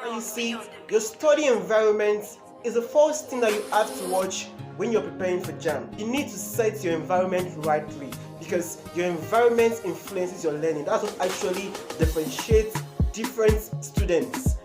And you see, your study environment is the first thing that you have to watch when you're preparing for JAM. You need to set your environment rightly because your environment influences your learning. That's what actually differentiates different students.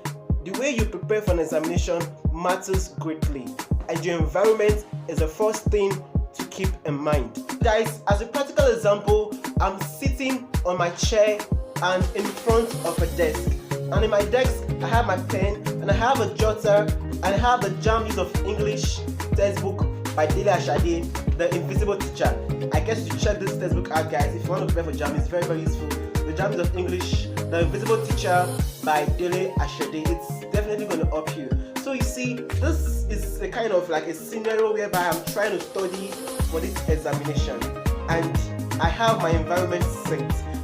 The way you prepare for an examination matters greatly, and your environment is the first thing to keep in mind. Guys, as a practical example, I'm sitting on my chair and in front of a desk. And in my desk, I have my pen and I have a jotter and I have the JAM Use of English textbook by Dele Ashade, the Invisible Teacher. I guess you should check this textbook out, guys. If you want to prepare for JAM, it's very, very useful. The JAM Use of English, the Invisible Teacher by Dele Ashade. It's definitely going to help you. So you see, this is a kind of like a scenario whereby I'm trying to study for this examination and I have my environment set.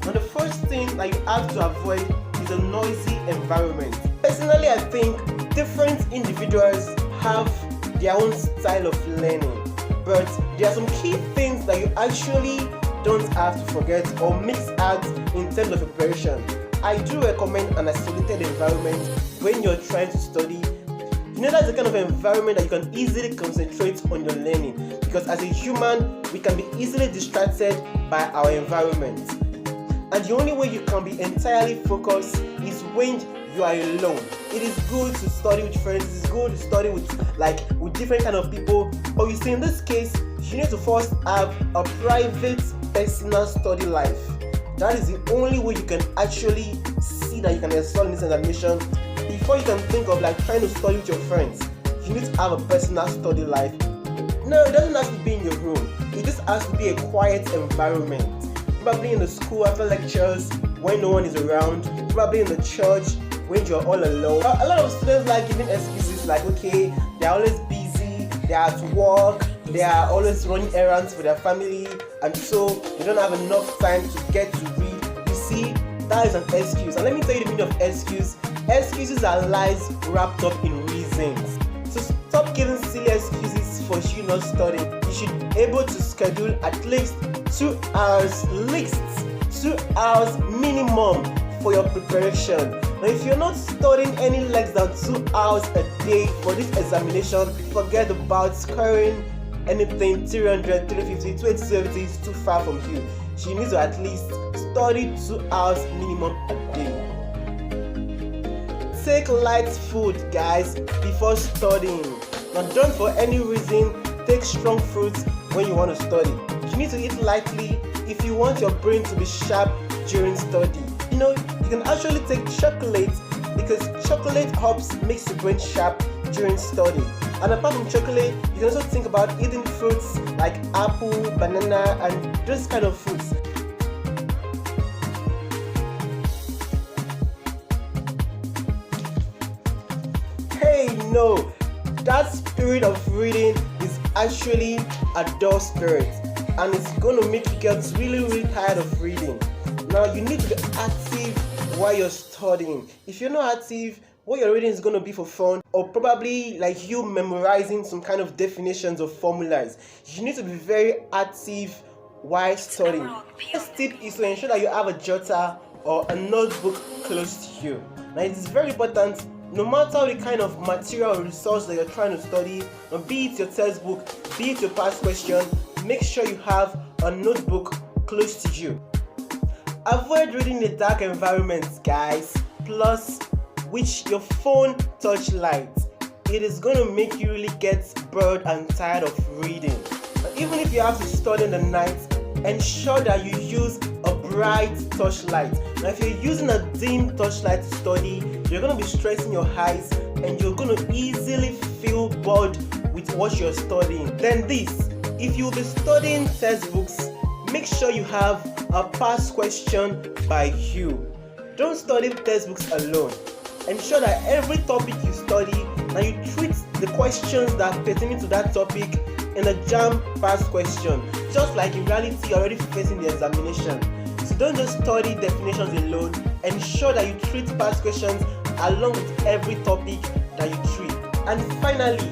Now the first thing that you have to avoid is a noisy environment. Personally, I think different individuals have their own style of learning, but there are some key things that you actually don't have to forget or mix out in terms of preparation. I do recommend an isolated environment when you're trying to study. You know, that's the kind of environment that you can easily concentrate on your learning, because as a human, we can be easily distracted by our environment. And the only way you can be entirely focused is when you are alone. It is good to study with friends, it is good to study with different kind of people, but you see, in this case, you need to first have a private, personal study life. That is the only way you can actually see that you can excel in this examination. Before you can think of trying to study with your friends, you need to have a personal study life. No, it doesn't have to be in your room. It just has to be a quiet environment. Probably in the school after lectures when no one is around. Probably in the church when you're all alone. A lot of students like giving excuses like, okay, they're always busy, they're at work, they are always running errands for their family, and so they don't have enough time to get to read. You see, that is an excuse. And let me tell you the meaning of excuse. Excuses are lies wrapped up in reasons. So stop giving silly excuses for you not studying. You should be able to schedule at least 2 hours, least 2 hours minimum for your preparation. Now, if you're not studying any less than 2 hours a day for this examination, forget about scoring anything 300, 350, 270 is too far from you. So you need to at least study 2 hours minimum a day. Take light food, guys, before studying. Now, don't for any reason take strong fruits when you want to study. You need to eat lightly if you want your brain to be sharp during study. You know, you can actually take chocolate because chocolate helps makes the brain sharp during study. And apart from chocolate, you can also think about eating fruits like apple, banana, and those kind of fruits. Hey, no, that spirit of reading is actually a dull spirit, and it's going to make you get really, really tired of reading. Now, you need to be active while you're studying. If you're not active, what you're reading is going to be for fun, or probably like you memorizing some kind of definitions of formulas. You need to be very active while studying. The first tip is to ensure that you have a jotter or a notebook close to you. Now, it is very important, no matter the kind of material or resource that you're trying to study, be it your textbook, be it your past question, make sure you have a notebook close to you. Avoid reading in dark environments, guys. Plus, with your phone touch light, it is going to make you really get bored and tired of reading. But even if you have to study in the night, ensure that you use a bright torchlight. Now, if you're using a dim torchlight to study, you're going to be stressing your eyes and you're going to easily feel bored with what you're studying. Then this, if you'll be studying textbooks, make sure you have a past question by you. Don't study textbooks alone. Ensure that every topic you study, that you treat the questions that pertain to that topic in a JAM past question. Just like in reality, you're already facing the examination. So don't just study definitions alone. Ensure that you treat past questions along with every topic that you treat. And finally,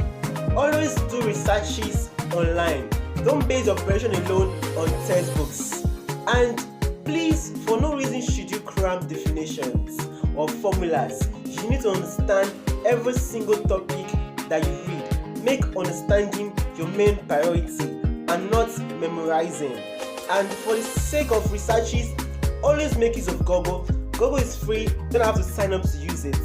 always do researches online. Don't base your preparation alone on textbooks. And please, for no reason should you cram definitions or formulas. you need to understand every single topic that you read. Make understanding your main priority and not memorizing. And for the sake of researches, always make use of Google. Google is free, you don't have to sign up to use it.